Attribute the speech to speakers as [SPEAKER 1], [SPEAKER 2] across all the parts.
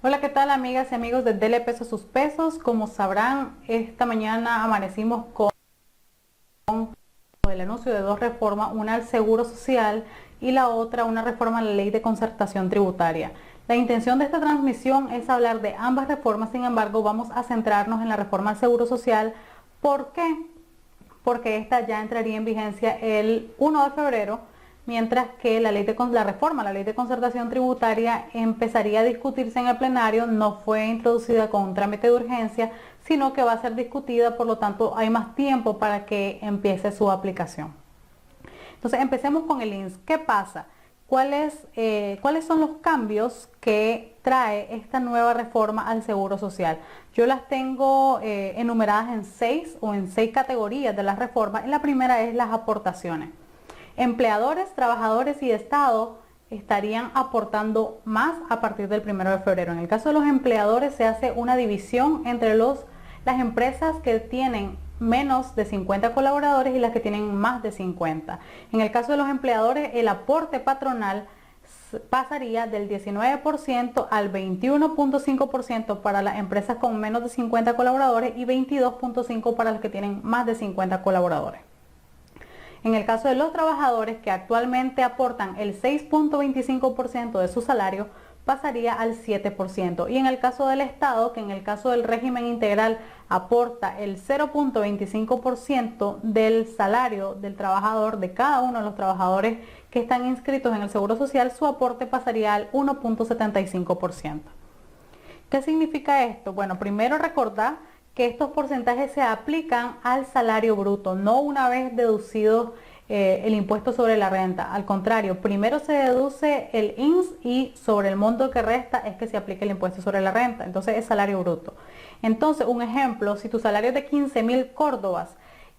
[SPEAKER 1] Hola, ¿qué tal amigas y amigos de Dele Peso a sus pesos? Como sabrán, esta mañana amanecimos con el anuncio de dos reformas, una al Seguro Social y la otra una reforma a la Ley de Concertación Tributaria. La intención de esta transmisión es hablar de ambas reformas, sin embargo vamos a centrarnos en la reforma al Seguro Social. ¿Por qué? Porque esta ya entraría en vigencia el 1 de febrero, mientras que la reforma a la Ley de Concertación Tributaria empezaría a discutirse en el plenario. No fue introducida con un trámite de urgencia, sino que va a ser discutida, por lo tanto hay más tiempo para que empiece su aplicación. Entonces empecemos con el INS. ¿Qué pasa? ¿Cuáles son los cambios que trae esta nueva reforma al Seguro Social? Yo las tengo enumeradas en seis categorías de las reformas. La primera es las aportaciones. Empleadores, trabajadores y Estado estarían aportando más a partir del 1 de febrero. En el caso de los empleadores se hace una división entre las empresas que tienen menos de 50 colaboradores y las que tienen más de 50. En el caso de los empleadores, el aporte patronal pasaría del 19% al 21.5% para las empresas con menos de 50 colaboradores y 22.5% para las que tienen más de 50 colaboradores. En el caso de los trabajadores, que actualmente aportan el 6.25% de su salario, pasaría al 7%. Y en el caso del Estado, que en el caso del régimen integral aporta el 0.25% del salario del trabajador, de cada uno de los trabajadores que están inscritos en el Seguro Social, su aporte pasaría al 1.75%. ¿Qué significa esto? Bueno, primero recordar que estos porcentajes se aplican al salario bruto, no una vez deducido el impuesto sobre la renta. Al contrario, primero se deduce el INS y sobre el monto que resta es que se aplica el impuesto sobre la renta. Entonces es salario bruto. Entonces, un ejemplo, si tu salario es de 15.000 córdobas,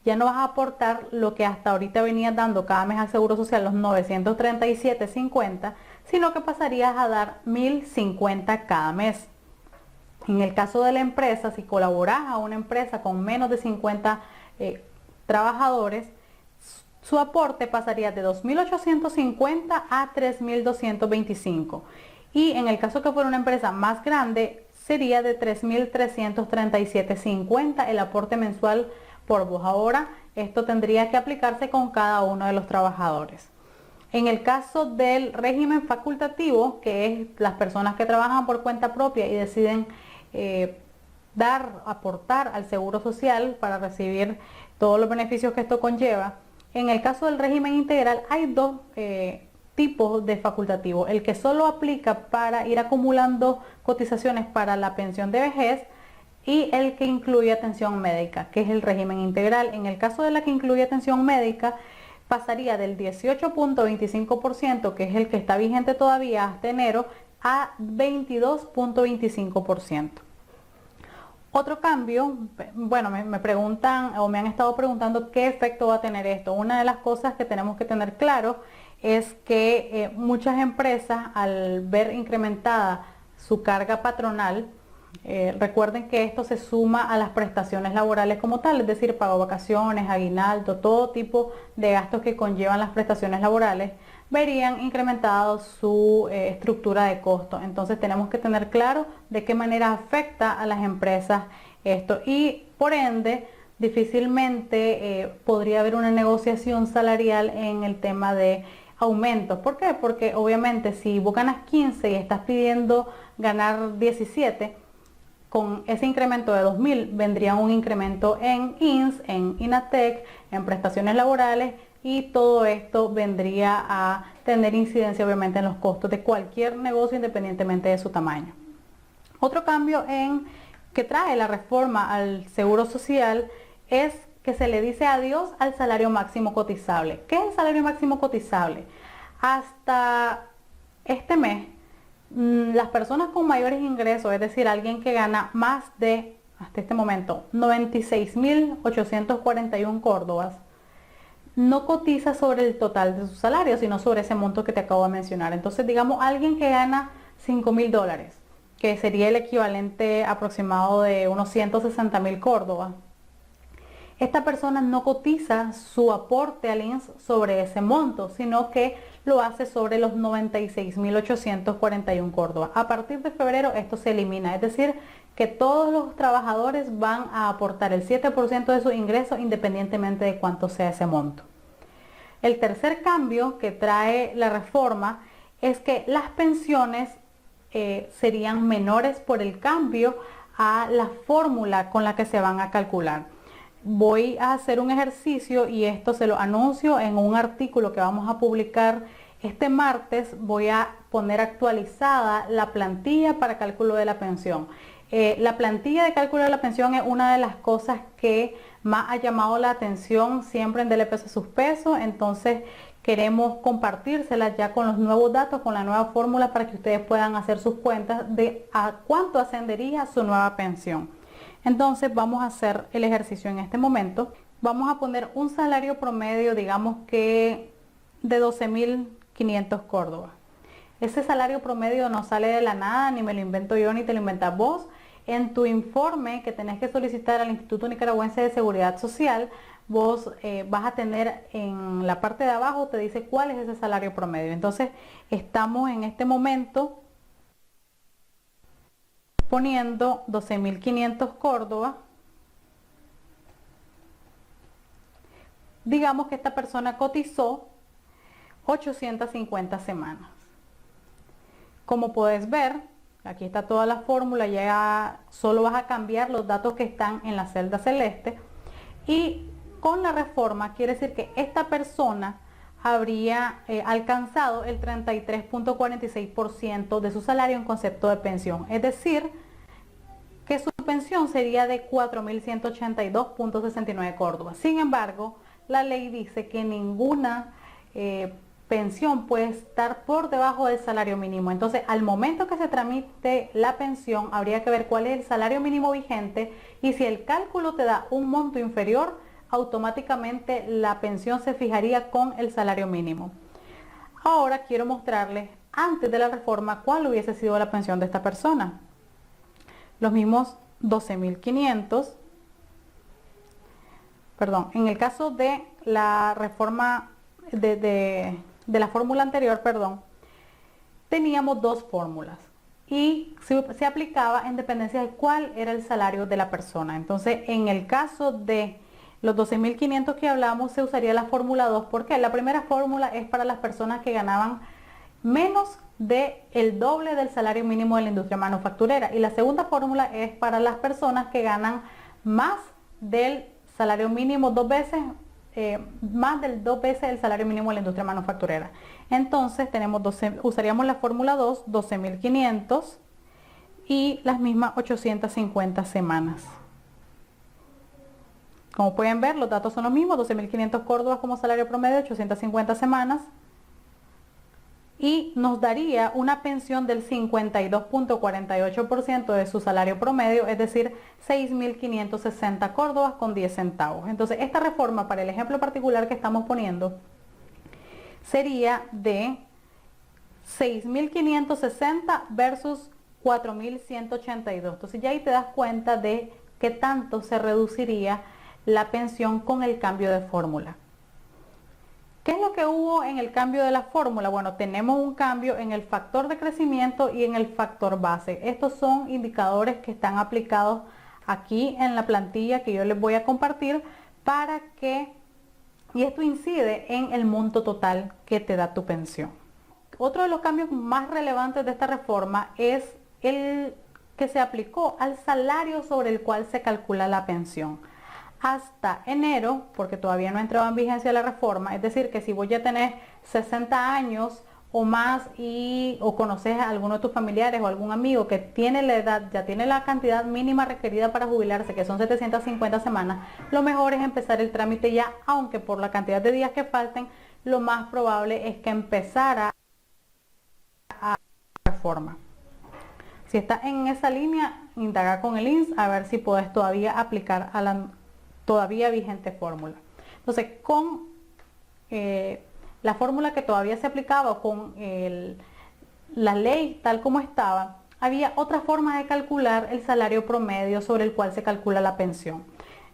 [SPEAKER 1] ya no vas a aportar lo que hasta ahorita venías dando cada mes al Seguro Social, los 937.50, sino que pasarías a dar 1.050 cada mes. En el caso de la empresa, si colaboras a una empresa con menos de 50 trabajadores, su aporte pasaría de 2.850 a 3.225. Y en el caso que fuera una empresa más grande, sería de 3.337.50 el aporte mensual por voz. Ahora, esto tendría que aplicarse con cada uno de los trabajadores. En el caso del régimen facultativo, que es las personas que trabajan por cuenta propia y deciden aportar al Seguro Social para recibir todos los beneficios que esto conlleva. En el caso del régimen integral hay dos tipos de facultativo. El que solo aplica para ir acumulando cotizaciones para la pensión de vejez y el que incluye atención médica, que es el régimen integral. En el caso de la que incluye atención médica, pasaría del 18.25%, que es el que está vigente todavía hasta enero, a 22.25%. Otro cambio, bueno, me preguntan o me han estado preguntando qué efecto va a tener esto. Una de las cosas que tenemos que tener claro es que muchas empresas, al ver incrementada su carga patronal, recuerden que esto se suma a las prestaciones laborales como tal, es decir, pago vacaciones, aguinaldo, todo tipo de gastos que conllevan las prestaciones laborales, verían incrementado su estructura de costo. Entonces tenemos que tener claro de qué manera afecta a las empresas esto y por ende difícilmente podría haber una negociación salarial en el tema de aumentos. ¿Por qué? Porque obviamente si vos ganas 15 y estás pidiendo ganar 17, con ese incremento de 2.000 vendría un incremento en INS, en INATEC, en prestaciones laborales, y todo esto vendría a tener incidencia obviamente en los costos de cualquier negocio independientemente de su tamaño. Otro cambio que trae la reforma al Seguro Social es que se le dice adiós al salario máximo cotizable. ¿Qué es el salario máximo cotizable? Hasta este mes, las personas con mayores ingresos, es decir, alguien que gana más de, hasta este momento, 96.841 córdobas, no cotiza sobre el total de su salario, sino sobre ese monto que te acabo de mencionar. Entonces, digamos, alguien que gana $5.000, que sería el equivalente aproximado de unos 160.000 córdobas, esta persona no cotiza su aporte al INS sobre ese monto, sino que lo hace sobre los 96.841 córdobas. A partir de febrero esto se elimina, es decir, que todos los trabajadores van a aportar el 7% de sus ingresos independientemente de cuánto sea ese monto. El tercer cambio que trae la reforma es que las pensiones serían menores por el cambio a la fórmula con la que se van a calcular. Voy a hacer un ejercicio y esto se lo anuncio en un artículo que vamos a publicar este martes. Voy a poner actualizada la plantilla para cálculo de la pensión. La plantilla de cálculo de la pensión es una de las cosas que más ha llamado la atención siempre en Dele Peso a sus pesos, entonces queremos compartírselas ya con los nuevos datos, con la nueva fórmula para que ustedes puedan hacer sus cuentas de a cuánto ascendería su nueva pensión. Entonces vamos a hacer el ejercicio en este momento. Vamos a poner un salario promedio, digamos que de 12.500 córdobas. Ese salario promedio no sale de la nada, ni me lo invento yo, ni te lo inventas vos. En tu informe que tenés que solicitar al Instituto Nicaragüense de Seguridad Social, vos vas a tener en la parte de abajo, te dice cuál es ese salario promedio. Entonces, estamos en este momento poniendo 12.500 córdobas. Digamos que esta persona cotizó 850 semanas. Como puedes ver, aquí está toda la fórmula, ya solo vas a cambiar los datos que están en la celda celeste. Y con la reforma quiere decir que esta persona habría alcanzado el 33.46% de su salario en concepto de pensión. Es decir, que su pensión sería de 4.182.69 córdobas. Sin embargo, la ley dice que ninguna pensión puede estar por debajo del salario mínimo. Entonces, al momento que se tramite la pensión, habría que ver cuál es el salario mínimo vigente y si el cálculo te da un monto inferior, automáticamente la pensión se fijaría con el salario mínimo. Ahora quiero mostrarles, antes de la reforma, cuál hubiese sido la pensión de esta persona. Los mismos 12.500. Perdón, en el caso de la reforma de la fórmula anterior, perdón, teníamos dos fórmulas y se aplicaba en dependencia de cuál era el salario de la persona. Entonces, en el caso de los 12.500 que hablamos, se usaría la fórmula 2, porque la primera fórmula es para las personas que ganaban menos del doble del salario mínimo de la industria manufacturera, y la segunda fórmula es para las personas que ganan más del salario mínimo dos veces, más del 2 veces el salario mínimo de la industria manufacturera. Entonces usaríamos la fórmula 2, 12.500 y las mismas 850 semanas. Como pueden ver, los datos son los mismos, 12.500 córdobas como salario promedio, 850 semanas. Y nos daría una pensión del 52.48% de su salario promedio, es decir, 6.560 córdobas con 10 centavos. Entonces, esta reforma, para el ejemplo particular que estamos poniendo, sería de 6.560 versus 4.182. Entonces, ya ahí te das cuenta de qué tanto se reduciría la pensión con el cambio de fórmula. ¿Qué es lo que hubo en el cambio de la fórmula? Bueno, tenemos un cambio en el factor de crecimiento y en el factor base. Estos son indicadores que están aplicados aquí en la plantilla que yo les voy a compartir para que, y esto incide en el monto total que te da tu pensión. Otro de los cambios más relevantes de esta reforma es el que se aplicó al salario sobre el cual se calcula la pensión. Hasta enero, porque todavía no ha entrado en vigencia la reforma, es decir, que si vos ya tenés 60 años o más o conoces a alguno de tus familiares o algún amigo que tiene la edad, ya tiene la cantidad mínima requerida para jubilarse, que son 750 semanas, lo mejor es empezar el trámite ya, aunque por la cantidad de días que falten, lo más probable es que empezara a la reforma. Si estás en esa línea, indaga con el INSS a ver si puedes todavía aplicar a la todavía vigente fórmula. Entonces, con la fórmula que todavía se aplicaba o con la ley tal como estaba, había otra forma de calcular el salario promedio sobre el cual se calcula la pensión.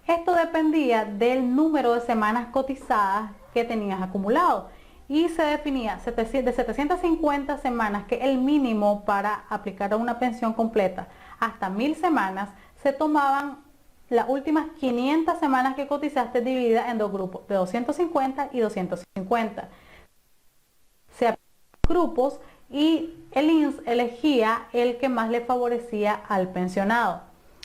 [SPEAKER 1] Esto dependía del número de semanas cotizadas que tenías acumulado. y se definía de 750 semanas, que es el mínimo para aplicar a una pensión completa, hasta 1000 semanas, se tomaban las últimas 500 semanas que cotizaste divididas en dos grupos, de 250 y 250. Se aplicaban grupos y el INSS elegía el que más le favorecía al pensionado.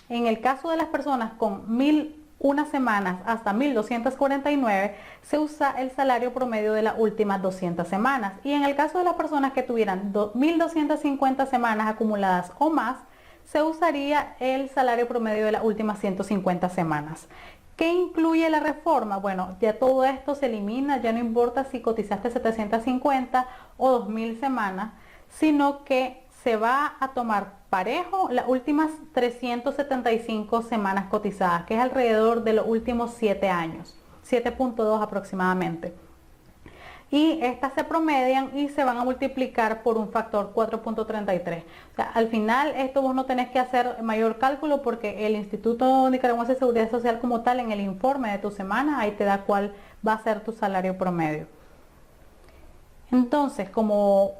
[SPEAKER 1] En el caso de las personas con 1001 semanas hasta 1249, se usa el salario promedio de las últimas 200 semanas. Y en el caso de las personas que tuvieran 1250 semanas acumuladas o más, se usaría el salario promedio de las últimas 150 semanas. ¿Qué incluye la reforma? Bueno, ya todo esto se elimina, ya no importa si cotizaste 750 o 2000 semanas, sino que se va a tomar parejo las últimas 375 semanas cotizadas, que es alrededor de los últimos 7 años, 7.2 aproximadamente. Y estas se promedian y se van a multiplicar por un factor 4.33. O sea, al final esto vos no tenés que hacer mayor cálculo, porque el Instituto Nicaragüense de Seguridad Social como tal, en el informe de tu semana, ahí te da cuál va a ser tu salario promedio. Entonces, como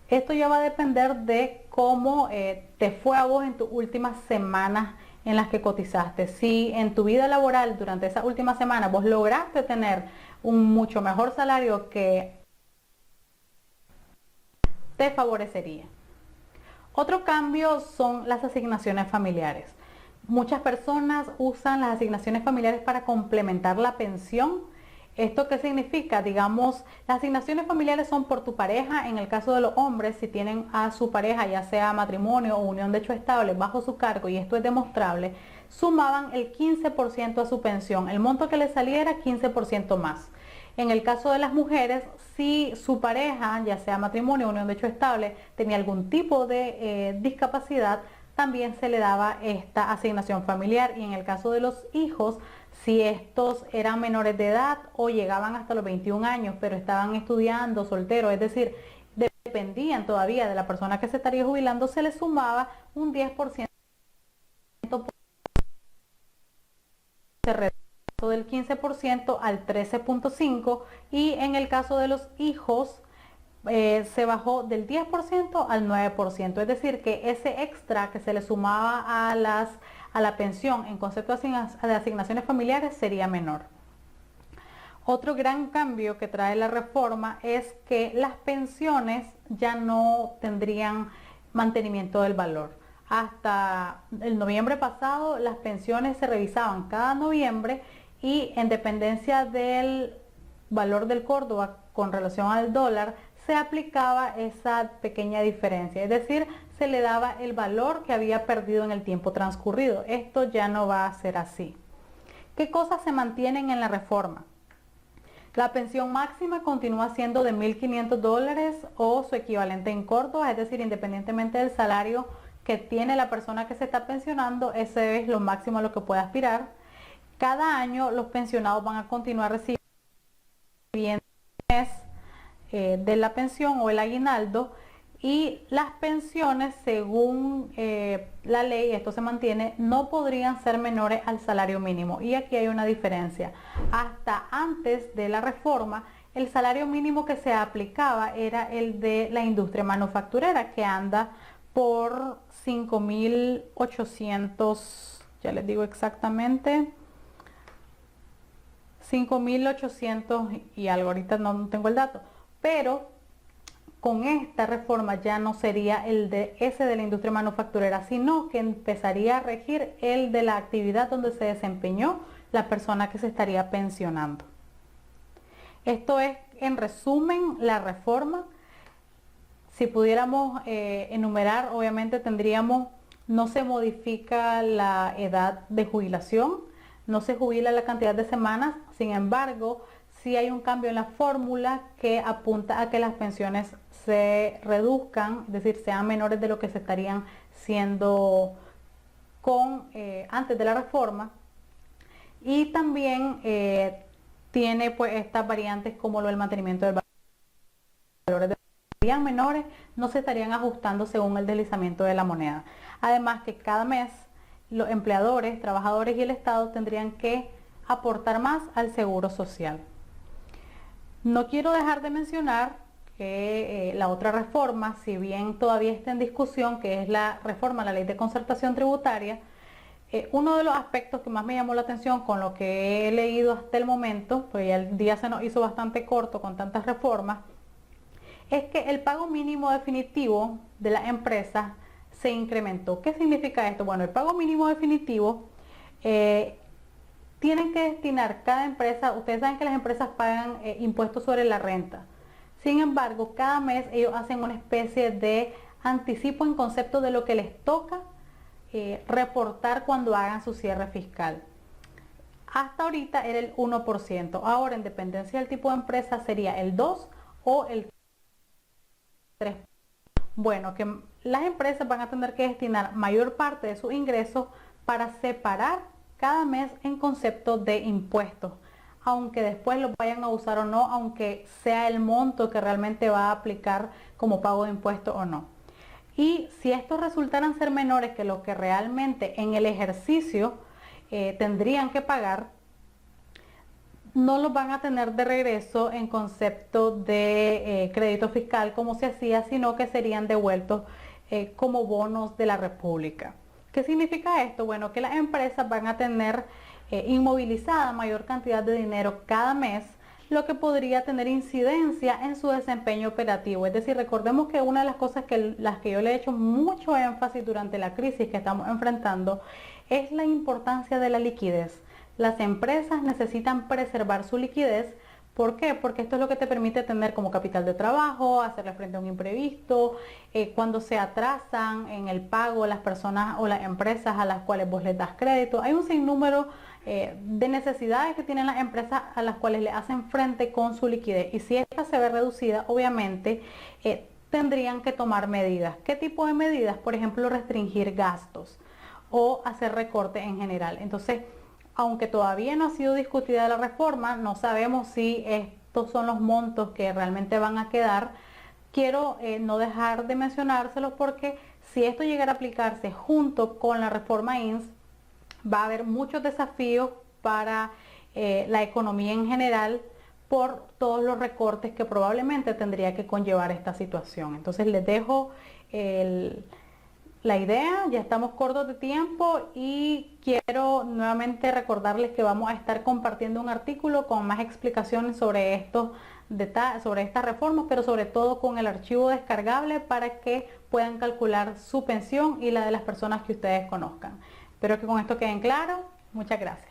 [SPEAKER 1] esto ya va a depender de cómo te fue a vos en tus últimas semanas en las que cotizaste. Si en tu vida laboral durante esas últimas semanas vos lograste tener un mucho mejor salario, que te favorecería. Otro cambio son las asignaciones familiares. Muchas personas usan las asignaciones familiares para complementar la pensión. ¿Esto qué significa? Digamos, las asignaciones familiares son por tu pareja. En el caso de los hombres, si tienen a su pareja, ya sea matrimonio o unión de hecho estable, bajo su cargo, y esto es demostrable, sumaban el 15% a su pensión. El monto que les saliera, 15% más. En el caso de las mujeres, si su pareja, ya sea matrimonio o unión de hecho estable, tenía algún tipo de discapacidad, también se le daba esta asignación familiar. Y en el caso de los hijos, si estos eran menores de edad o llegaban hasta los 21 años, pero estaban estudiando, solteros, es decir, dependían todavía de la persona que se estaría jubilando, se les sumaba un 10% del 15% al 13.5%, y en el caso de los hijos se bajó del 10% al 9%, es decir, que ese extra que se le sumaba a la pensión en concepto de asignaciones familiares sería menor. Otro gran cambio que trae la reforma es que las pensiones ya no tendrían mantenimiento del valor. Hasta el noviembre pasado las pensiones se revisaban cada noviembre, y en dependencia del valor del Córdoba con relación al dólar, se aplicaba esa pequeña diferencia, es decir, se le daba el valor que había perdido en el tiempo transcurrido. Esto ya no va a ser así. ¿Qué cosas se mantienen en la reforma? La pensión máxima continúa siendo de $1.500 o su equivalente en Córdoba, es decir, independientemente del salario que tiene la persona que se está pensionando, ese es lo máximo a lo que puede aspirar. Cada año los pensionados van a continuar recibiendo de la pensión o el aguinaldo, y las pensiones, según la ley, esto se mantiene, no podrían ser menores al salario mínimo. Y aquí hay una diferencia. Hasta antes de la reforma, el salario mínimo que se aplicaba era el de la industria manufacturera, que anda por 5.800, ya les digo exactamente, 5.800 y algo, ahorita no tengo el dato, pero con esta reforma ya no sería ese de la industria manufacturera, sino que empezaría a regir el de la actividad donde se desempeñó la persona que se estaría pensionando. Esto es, en resumen, la reforma. Si pudiéramos enumerar, obviamente tendríamos: no se modifica la edad de jubilación, no se jubila la cantidad de semanas. Sin embargo, sí hay un cambio en la fórmula que apunta a que las pensiones se reduzcan, es decir, sean menores de lo que se estarían siendo antes de la reforma. Y también tiene pues estas variantes como lo del mantenimiento del valor de serían menores, no se estarían ajustando según el deslizamiento de la moneda. Además que cada mes los empleadores, trabajadores y el Estado tendrían que aportar más al seguro social. No quiero dejar de mencionar que la otra reforma, si bien todavía está en discusión, que es la reforma a la Ley de Concertación Tributaria, uno de los aspectos que más me llamó la atención con lo que he leído hasta el momento, pues ya el día se nos hizo bastante corto con tantas reformas, es que el pago mínimo definitivo de las empresas se incrementó. ¿Qué significa esto? Bueno, el pago mínimo definitivo tienen que destinar cada empresa, ustedes saben que las empresas pagan impuestos sobre la renta. Sin embargo, cada mes ellos hacen una especie de anticipo en concepto de lo que les toca reportar cuando hagan su cierre fiscal. Hasta ahorita era el 1%, ahora en dependencia del tipo de empresa sería el 2 o el 3. Bueno, que las empresas van a tener que destinar mayor parte de sus ingresos para separar cada mes en concepto de impuestos, aunque después lo vayan a usar o no, aunque sea el monto que realmente va a aplicar como pago de impuestos o no. Y si estos resultaran ser menores que lo que realmente en el ejercicio tendrían que pagar, no los van a tener de regreso en concepto de crédito fiscal como se hacía, sino que serían devueltos como bonos de la República. ¿Qué significa esto? Bueno, que las empresas van a tener inmovilizada mayor cantidad de dinero cada mes, lo que podría tener incidencia en su desempeño operativo. Es decir, recordemos que una de las cosas las que yo le he hecho mucho énfasis durante la crisis que estamos enfrentando es la importancia de la liquidez. Las empresas necesitan preservar su liquidez. ¿Por qué? Porque esto es lo que te permite tener como capital de trabajo, hacerle frente a un imprevisto, cuando se atrasan en el pago las personas o las empresas a las cuales vos les das crédito. Hay un sinnúmero de necesidades que tienen las empresas a las cuales le hacen frente con su liquidez. Y si esta se ve reducida, obviamente tendrían que tomar medidas. ¿Qué tipo de medidas? Por ejemplo, restringir gastos o hacer recortes en general. Entonces, aunque todavía no ha sido discutida la reforma, no sabemos si estos son los montos que realmente van a quedar. Quiero no dejar de mencionárselos porque si esto llegara a aplicarse junto con la reforma INS, va a haber muchos desafíos para la economía en general por todos los recortes que probablemente tendría que conllevar esta situación. Entonces les dejo la idea, ya estamos cortos de tiempo y quiero nuevamente recordarles que vamos a estar compartiendo un artículo con más explicaciones sobre estos detalles, sobre estas reformas, pero sobre todo con el archivo descargable para que puedan calcular su pensión y la de las personas que ustedes conozcan. Espero que con esto queden claros. Muchas gracias.